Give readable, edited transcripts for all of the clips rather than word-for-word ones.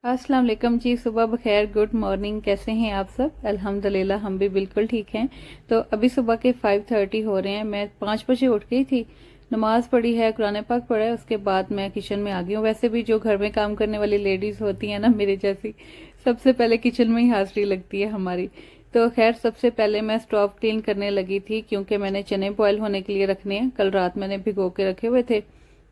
अस्सलाम वालेकुम जी। सुबह बखैर, गुड मॉर्निंग। कैसे हैं आप सब? अल्हम्दुलिल्लाह हम भी बिल्कुल ठीक हैं। तो अभी सुबह के 5:30 हो रहे हैं। मैं 5 बजे उठ गई थी, नमाज़ पढ़ी है, कुरान पाक पढ़ा है, उसके बाद मैं किचन में आ गई हूँ। वैसे भी जो घर में काम करने वाली लेडीज़ होती हैं ना मेरे जैसी, सबसे पहले किचन में ही हाजिरी लगती है हमारी। तो खैर सबसे पहले मैं स्टोव क्लीन करने लगी थी, क्योंकि मैंने चने बॉयल होने के लिए रखने हैं। कल रात मैंने भिगो के रखे हुए थे,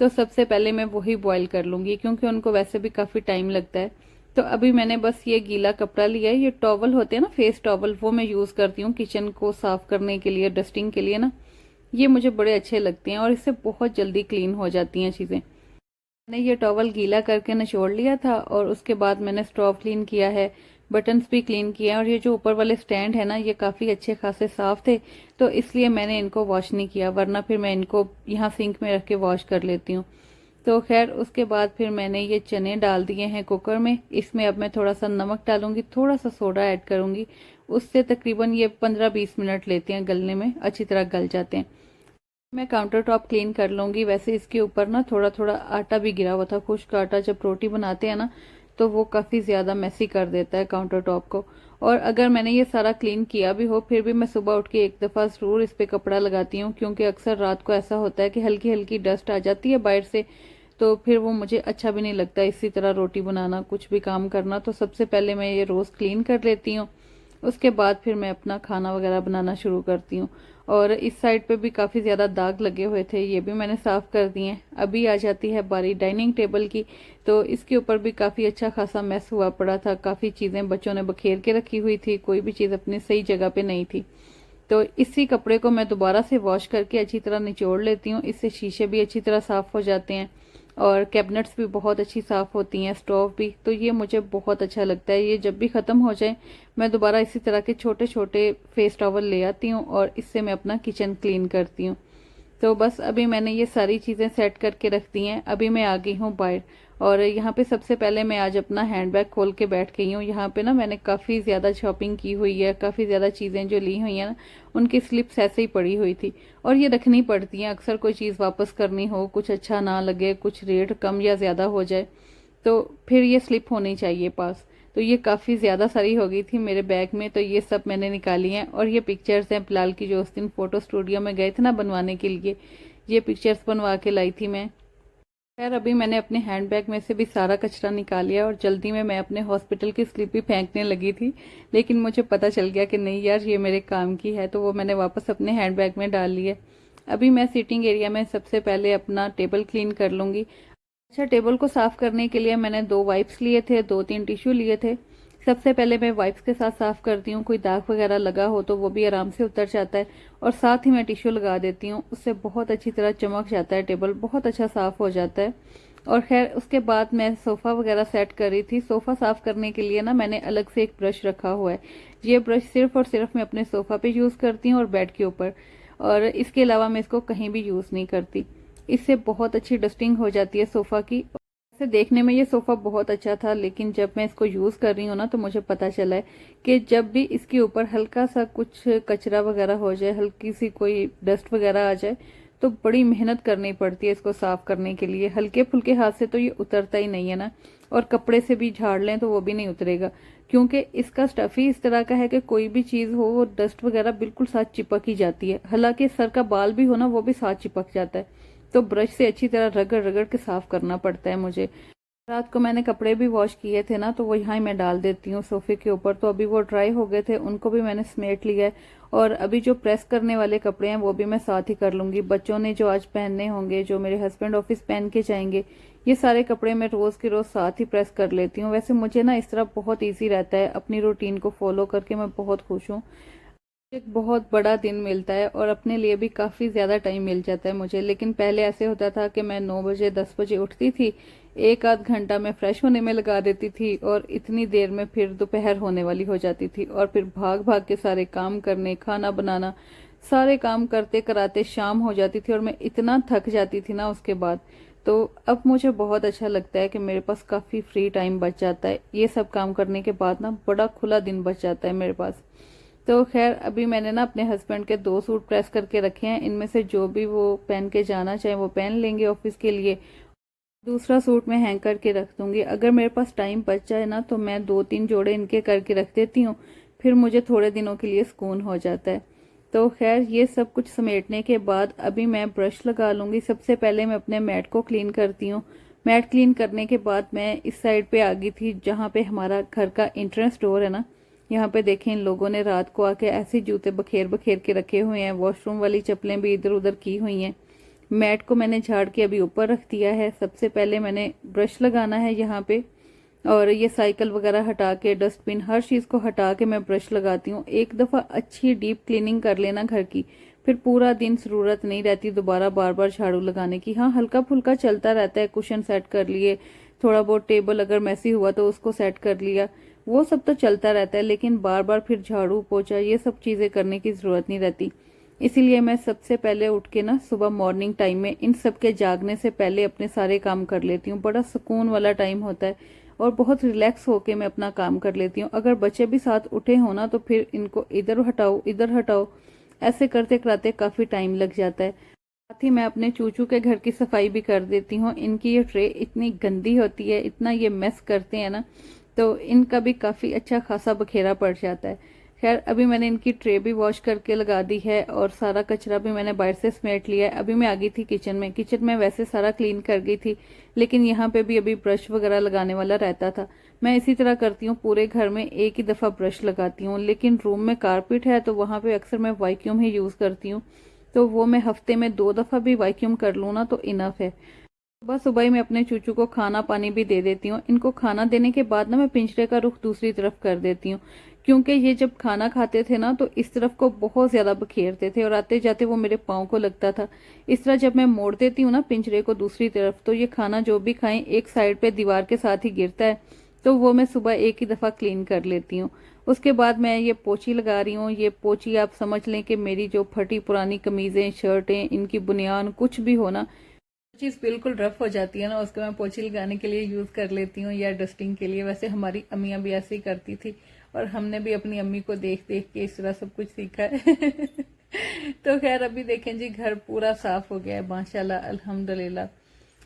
तो सबसे पहले मैं वही बॉयल कर लूँगी, क्योंकि उनको वैसे भी काफ़ी टाइम लगता है। तो अभी मैंने बस ये गीला कपड़ा लिया है, ये टॉवल होते हैं ना, फेस टॉवल, वो मैं यूज़ करती हूँ किचन को साफ़ करने के लिए, डस्टिंग के लिए ना। ये मुझे बड़े अच्छे लगते हैं और इससे बहुत जल्दी क्लीन हो जाती हैं चीज़ें। मैंने ये टॉवल गीला करके निचोड़ लिया था और उसके बाद मैंने स्टोव क्लीन किया है, बटन्स भी क्लीन किए हैं। और ये जो ऊपर वाले स्टैंड है ना, ये काफ़ी अच्छे खासे साफ़ थे, तो इसलिए मैंने इनको वॉश नहीं किया, वरना फिर मैं इनको यहाँ सिंक में रख के वॉश कर लेती हूँ। तो खैर उसके बाद फिर मैंने ये चने डाल दिए हैं कुकर में। इसमें अब मैं थोड़ा सा नमक डालूंगी, थोड़ा सा सोडा ऐड करूंगी। उससे तकरीबन ये 15-20 मिनट लेते हैं गलने में, अच्छी तरह गल जाते हैं। मैं काउंटर टॉप क्लीन कर लूंगी। वैसे इसके ऊपर ना थोड़ा थोड़ा आटा भी गिरा हुआ था, खुश्क आटा। जब रोटी बनाते हैं ना, तो वो काफ़ी ज़्यादा मैसी कर देता है काउंटर टॉप को। और अगर मैंने ये सारा क्लीन किया भी हो, फिर भी मैं सुबह उठ के एक दफ़ा ज़रूर इस पर कपड़ा लगाती हूँ, क्योंकि अक्सर रात को ऐसा होता है कि हल्की हल्की डस्ट आ जाती है बाहर से। तो फिर वो मुझे अच्छा भी नहीं लगता इसी तरह रोटी बनाना, कुछ भी काम करना। तो सबसे पहले मैं ये रोज़ क्लीन कर लेती हूँ, उसके बाद फिर मैं अपना खाना वगैरह बनाना शुरू करती हूँ। और इस साइड पे भी काफ़ी ज़्यादा दाग लगे हुए थे, ये भी मैंने साफ़ कर दिए हैं। अभी आ जाती है बारी डाइनिंग टेबल की। तो इसके ऊपर भी काफ़ी अच्छा खासा मैस हुआ पड़ा था, काफ़ी चीज़ें बच्चों ने बखेर के रखी हुई थी, कोई भी चीज़ अपनी सही जगह पे नहीं थी। तो इसी कपड़े को मैं दोबारा से वॉश करके अच्छी तरह निचोड़ लेती हूँ, इससे शीशे भी अच्छी तरह साफ़ हो जाते हैं और कैबिनेट्स भी बहुत अच्छी साफ़ होती हैं, स्टोव भी। तो ये मुझे बहुत अच्छा लगता है। ये जब भी ख़त्म हो जाए, मैं दोबारा इसी तरह के छोटे छोटे फेस टॉवल ले आती हूँ और इससे मैं अपना किचन क्लीन करती हूँ। तो बस अभी मैंने ये सारी चीज़ें सेट करके रख दी हैं। अभी मैं आ गई हूँ बाहर, और यहाँ पे सबसे पहले मैं आज अपना हैंडबैग खोल के बैठ गई हूँ। यहाँ पे ना मैंने काफ़ी ज़्यादा शॉपिंग की हुई है, काफ़ी ज़्यादा चीज़ें जो ली हुई हैं ना, उनकी स्लिप्स ऐसे ही पड़ी हुई थी। और ये रखनी पड़ती हैं अक्सर, कोई चीज़ वापस करनी हो, कुछ अच्छा ना लगे, कुछ रेट कम या ज़्यादा हो जाए, तो फिर ये स्लिप होनी चाहिए पास। तो ये काफ़ी ज़्यादा सारी हो गई थी मेरे बैग में, तो ये सब मैंने निकाली हैं। और ये पिक्चर्स हैं बिलाल की, जो उस दिन फ़ोटो स्टूडियो में गए थे ना बनवाने के लिए, ये पिक्चर्स बनवा के लाई थी मैं। खैर अभी मैंने अपने हैंडबैग में से भी सारा कचरा निकाल लिया और जल्दी में मैं अपने हॉस्पिटल की स्लिप भी फेंकने लगी थी, लेकिन मुझे पता चल गया कि नहीं यार, ये मेरे काम की है, तो वो मैंने वापस अपने हैंडबैग में डाल ली है। अभी मैं सीटिंग एरिया में सबसे पहले अपना टेबल क्लीन कर लूँगी। अच्छा, टेबल को साफ़ करने के लिए मैंने 2 वाइप्स लिए थे, 2-3 टिश्यू लिए थे। सबसे पहले मैं वाइप्स के साथ साफ़ करती हूँ, कोई दाग वगैरह लगा हो तो वो भी आराम से उतर जाता है। और साथ ही मैं टिश्यू लगा देती हूँ, उससे बहुत अच्छी तरह चमक जाता है, टेबल बहुत अच्छा साफ़ हो जाता है। और खैर उसके बाद मैं सोफ़ा वगैरह सेट कर रही थी। सोफ़ा साफ़ करने के लिए ना मैंने अलग से एक ब्रश रखा हुआ है। ये ब्रश सिर्फ़ और सिर्फ मैं अपने सोफ़ा पे यूज़ करती हूँ और बेड के ऊपर, और इसके अलावा मैं इसको कहीं भी यूज़ नहीं करती। इससे बहुत अच्छी डस्टिंग हो जाती है सोफ़ा की। वैसे देखने में ये सोफ़ा बहुत अच्छा था, लेकिन जब मैं इसको यूज़ कर रही हूँ ना, तो मुझे पता चला है कि जब भी इसके ऊपर हल्का सा कुछ कचरा वगैरह हो जाए, हल्की सी कोई डस्ट वगैरह आ जाए, तो बड़ी मेहनत करनी पड़ती है इसको साफ़ करने के लिए। हल्के फुल्के हाथ से तो ये उतरता ही नहीं है ना, और कपड़े से भी झाड़ लें तो वो भी नहीं उतरेगा, क्योंकि इसका स्टफ़ ही इस तरह का है कि कोई भी चीज़ हो, वो डस्ट वगैरह बिल्कुल साथ चिपक ही जाती है। हालांकि सर का बाल भी हो ना, वो भी साथ चिपक जाता है। तो ब्रश से अच्छी तरह रगड़ रगड़ के साफ़ करना पड़ता है मुझे। रात को मैंने कपड़े भी वॉश किए थे ना, तो वो यहाँ ही मैं डाल देती हूँ सोफ़े के ऊपर। तो अभी वो ड्राई हो गए थे, उनको भी मैंने समेट लिया है। और अभी जो प्रेस करने वाले कपड़े हैं वो भी मैं साथ ही कर लूँगी। बच्चों ने जो आज पहनने होंगे, जो मेरे हस्बैंड ऑफिस पहन के जाएंगे, ये सारे कपड़े मैं रोज़ के रोज़ साथ ही प्रेस कर लेती हूँ। वैसे मुझे ना इस तरह बहुत ईजी रहता है, अपनी रूटीन को फॉलो करके मैं बहुत खुश हूँ। एक बहुत बड़ा दिन मिलता है और अपने लिए भी काफ़ी ज़्यादा टाइम मिल जाता है मुझे। लेकिन पहले ऐसे होता था कि मैं 9 बजे 10 बजे उठती थी, एक आध घंटा मैं फ्रेश होने में लगा देती थी, और इतनी देर में फिर दोपहर होने वाली हो जाती थी, और फिर भाग भाग के सारे काम करने, खाना बनाना, सारे काम करते कराते शाम हो जाती थी, और मैं इतना थक जाती थी ना उसके बाद। तो अब मुझे बहुत अच्छा लगता है कि मेरे पास काफ़ी फ्री टाइम बच जाता है। ये सब काम करने के बाद ना बड़ा खुला दिन बच जाता है मेरे पास। तो खैर अभी मैंने ना अपने हस्बैंड के 2 सूट प्रेस करके रखे हैं। इनमें से जो भी वो पहन के जाना चाहे वो पहन लेंगे ऑफिस के लिए। दूसरा सूट मैं हैंग करके रख दूंगी। अगर मेरे पास टाइम बच जाए ना तो मैं 2-3 जोड़े इनके करके रख देती हूँ, फिर मुझे थोड़े दिनों के लिए सुकून हो जाता है। तो खैर ये सब कुछ समेटने के बाद अभी मैं ब्रश लगा लूंगी। सबसे पहले मैं अपने मैट को क्लीन करती हूँ। मैट क्लीन करने के बाद मैं इस साइड पे आ गई थी जहाँ पे हमारा घर का एंट्रेंस डोर है ना। यहाँ पे देखें इन लोगों ने रात को आके ऐसे जूते बखेर बखेर के रखे हुए हैं, वॉशरूम वाली चप्पलें भी इधर उधर की हुई हैं। मैट को मैंने झाड़ के अभी ऊपर रख दिया है। सबसे पहले मैंने ब्रश लगाना है यहाँ पे, और ये साइकिल वगैरह हटा के, डस्टबिन, हर चीज़ को हटा के मैं ब्रश लगाती हूँ। एक दफ़ा अच्छी डीप क्लीनिंग कर लेना घर की, फिर पूरा दिन ज़रूरत नहीं रहती दोबारा बार बार झाड़ू लगाने की। हाँ, हल्का फुल्का चलता रहता है, कुशन सेट कर लिए, थोड़ा बहुत टेबल अगर मैसी हुआ तो उसको सेट कर लिया, वो सब तो चलता रहता है, लेकिन बार बार फिर झाड़ू पोछा ये सब चीज़ें करने की ज़रूरत नहीं रहती। इसीलिए मैं सबसे पहले उठ के ना सुबह मॉर्निंग टाइम में इन सब के जागने से पहले अपने सारे काम कर लेती हूँ। बड़ा सुकून वाला टाइम होता है और बहुत रिलैक्स होके मैं अपना काम कर लेती हूँ। अगर बच्चे भी साथ उठे हो ना तो फिर इनको इधर हटाओ इधर हटाओ, ऐसे करते कराते काफ़ी टाइम लग जाता है। साथ ही मैं अपने चूचू के घर की सफाई भी कर देती हूँ। इनकी ये ट्रे इतनी गंदी होती है, इतना ये मेस करते हैं ना, तो इनका भी काफ़ी अच्छा खासा बखेरा पड़ जाता है। खैर अभी मैंने इनकी ट्रे भी वॉश करके लगा दी है और सारा कचरा भी मैंने बाहर से समेट लिया है। अभी मैं आ गई थी किचन में। किचन में वैसे सारा क्लीन कर गई थी, लेकिन यहाँ पे भी अभी ब्रश वगैरह लगाने वाला रहता था। मैं इसी तरह करती हूँ, पूरे घर में एक ही दफ़ा ब्रश लगाती हूँ, लेकिन रूम में कारपेट है तो वहाँ पे अक्सर मैं वैक्यूम ही यूज़ करती हूँ। तो वो मैं हफ्ते में 2 दफ़ा भी वैक्यूम कर लूँ ना तो इनफ है। सुबह सुबह ही मैं अपने चूचू को खाना पानी भी दे देती हूँ। इनको खाना देने के बाद ना मैं पिंजरे का रुख दूसरी तरफ कर देती हूँ, क्योंकि ये जब खाना खाते थे ना तो इस तरफ को बहुत ज्यादा बखेरते थे और आते जाते वो मेरे पाँव को लगता था। इस तरह जब मैं मोड़ देती हूँ ना पिंजरे को दूसरी तरफ, तो ये खाना जो भी खाएं एक साइड पे दीवार के साथ ही गिरता है। तो वो मैं सुबह एक ही दफा क्लीन कर लेती हूँ। उसके बाद मैं ये पोछी लगा रही हूँ। ये पोछी आप समझ लें कि मेरी जो फटी पुरानी कमीजें, शर्टें, इनकी बुनियान कुछ भी हो ना, चीज बिल्कुल रफ हो जाती है ना, उसको मैं पोछी लगाने के लिए यूज कर लेती हूँ या डस्टिंग के लिए। वैसे हमारी अम्मियाँ भी ऐसे ही करती थी और हमने भी अपनी अम्मी को देख देख के इस तरह सब कुछ सीखा है। तो खैर अभी देखें जी, घर पूरा साफ हो गया है माशाल्लाह अल्हम्दुलिल्लाह।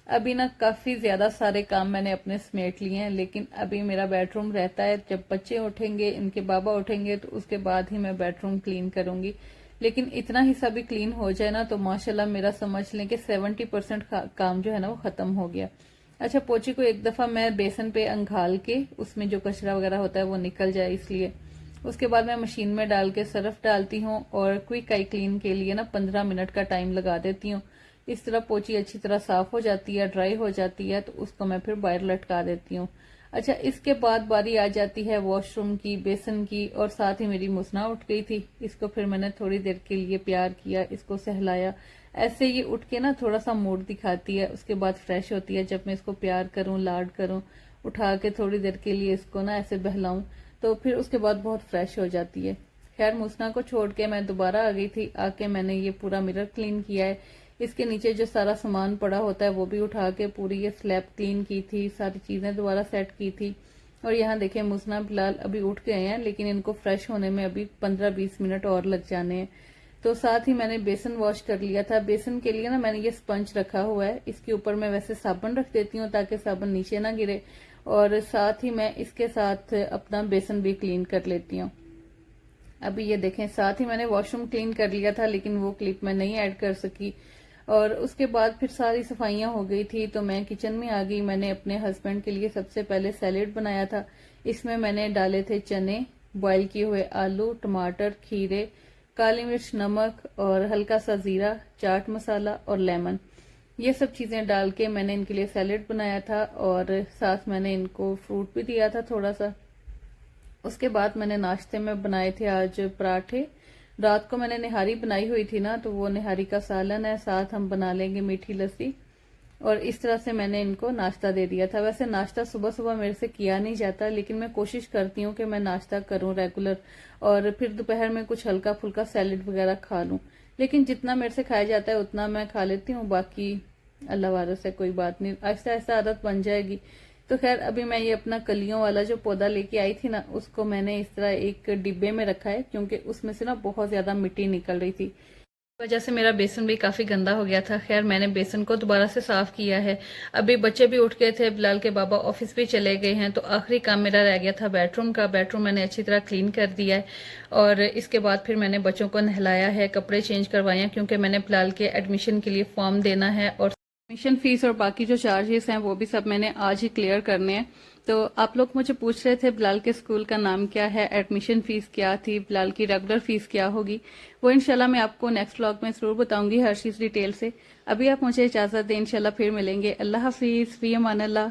अभी ना काफी ज्यादा सारे काम मैंने अपने समेट लिए हैं, लेकिन अभी मेरा बेडरूम रहता है, जब बच्चे उठेंगे, इनके बाबा उठेंगे तो उसके बाद ही मैं बेडरूम क्लीन करूंगी। लेकिन इतना हिस्सा भी क्लीन हो जाए ना तो माशाल्लाह मेरा समझ लें कि 70% काम जो है ना वो खत्म हो गया। अच्छा, पोछी को एक दफा मैं बेसन पे अंघाल के उसमें जो कचरा वगैरह होता है वो निकल जाए इसलिए। उसके बाद मैं मशीन में डाल के सर्फ डालती हूँ और क्विक आई क्लीन के लिए ना 15 मिनट का टाइम लगा देती हूँ। इस तरह पोछी अच्छी तरह साफ हो जाती है, ड्राई हो जाती है, तो उसको मैं फिर बाहर लटका देती हूँ। अच्छा, इसके बाद बारी आ जाती है वॉशरूम की, बेसन की, और साथ ही मेरी मुसना उठ गई थी। इसको फिर मैंने थोड़ी देर के लिए प्यार किया, इसको सहलाया। ऐसे ये उठ के ना थोड़ा सा मूड दिखाती है, उसके बाद फ्रेश होती है। जब मैं इसको प्यार करूं, लाड करूं, उठा के थोड़ी देर के लिए इसको ना ऐसे बहलाऊं, तो फिर उसके बाद बहुत फ्रेश हो जाती है। खैर मुसना को छोड़ के मैं दोबारा आ गई थी। आके मैंने ये पूरा मिरर क्लीन किया है। इसके नीचे जो सारा सामान पड़ा होता है वो भी उठा के पूरी ये स्लैब क्लीन की थी, सारी चीजें दोबारा सेट की थी। और यहाँ देखें मुसना बिलाल अभी उठ गए हैं, लेकिन इनको फ्रेश होने में अभी 15-20 मिनट और लग जाने हैं। तो साथ ही मैंने बेसन वॉश कर लिया था। बेसन के लिए ना मैंने ये स्पंज रखा हुआ है, इसके ऊपर मैं वैसे साबुन रख देती हूँ ताकि साबुन नीचे ना गिरे, और साथ ही मैं इसके साथ अपना बेसन भी क्लीन कर लेती हूँ। अभी ये देखें, साथ ही मैंने वॉशरूम क्लीन कर लिया था, लेकिन वो क्लिप मैं नहीं ऐड कर सकी। और उसके बाद फिर सारी सफाइयां हो गई थी तो मैं किचन में आ गई। मैंने अपने हस्बैंड के लिए सबसे पहले सैलेड बनाया था। इसमें मैंने डाले थे चने, बॉईल किए हुए आलू, टमाटर, खीरे, काली मिर्च, नमक और हल्का सा जीरा, चाट मसाला और लेमन। ये सब चीजें डाल के मैंने इनके लिए सैलेड बनाया था, और साथ मैंने इनको फ्रूट भी दिया था थोड़ा सा। उसके बाद मैंने नाश्ते में बनाए थे आज पराठे। रात को मैंने निहारी बनाई हुई थी ना, तो वो निहारी का सालन है, साथ हम बना लेंगे मीठी लस्सी। और इस तरह से मैंने इनको नाश्ता दे दिया था। वैसे नाश्ता सुबह सुबह मेरे से किया नहीं जाता, लेकिन मैं कोशिश करती हूँ कि मैं नाश्ता करूँ रेगुलर, और फिर दोपहर में कुछ हल्का फुल्का सैलेड वगैरह खा लूँ। लेकिन जितना मेरे से खाया जाता है उतना मैं खा लेती हूँ, बाकी अल्लाह वाला से कोई बात नहीं, आहिस्ता आहिस्ता आदत बन जाएगी। तो खैर अभी मैं ये अपना कलियों वाला जो पौधा लेके आई थी ना, उसको मैंने इस तरह एक डिब्बे में रखा है, क्योंकि उसमें से ना बहुत ज्यादा मिट्टी निकल रही थी। वजह से मेरा बेसन भी काफ़ी गंदा हो गया था। खैर मैंने बेसन को दोबारा से साफ़ किया है। अभी बच्चे भी उठ गए थे, बिलाल के बाबा ऑफिस भी चले गए हैं, तो आखिरी काम मेरा रह गया था बेडरूम का। बेडरूम मैंने अच्छी तरह क्लीन कर दिया है और इसके बाद फिर मैंने बच्चों को नहलाया है, कपड़े चेंज करवाए हैं क्योंकि मैंने बिलाल के एडमिशन के लिए फॉर्म देना है और एडमिशन फीस और बाकी जो चार्जेस हैं वो भी सब मैंने आज ही क्लियर करने हैं। तो आप लोग मुझे पूछ रहे थे बिलाल के स्कूल का नाम क्या है, एडमिशन फीस क्या थी, बिलाल की रेगुलर फीस क्या होगी, वो इंशाल्लाह मैं आपको नेक्स्ट व्लॉग में ज़रूर बताऊंगी हर चीज़ डिटेल से। अभी आप मुझे इजाज़त दें, इंशाल्लाह फिर मिलेंगे। अल्लाह हाफिज़, फ़ी अमान अल्लाह।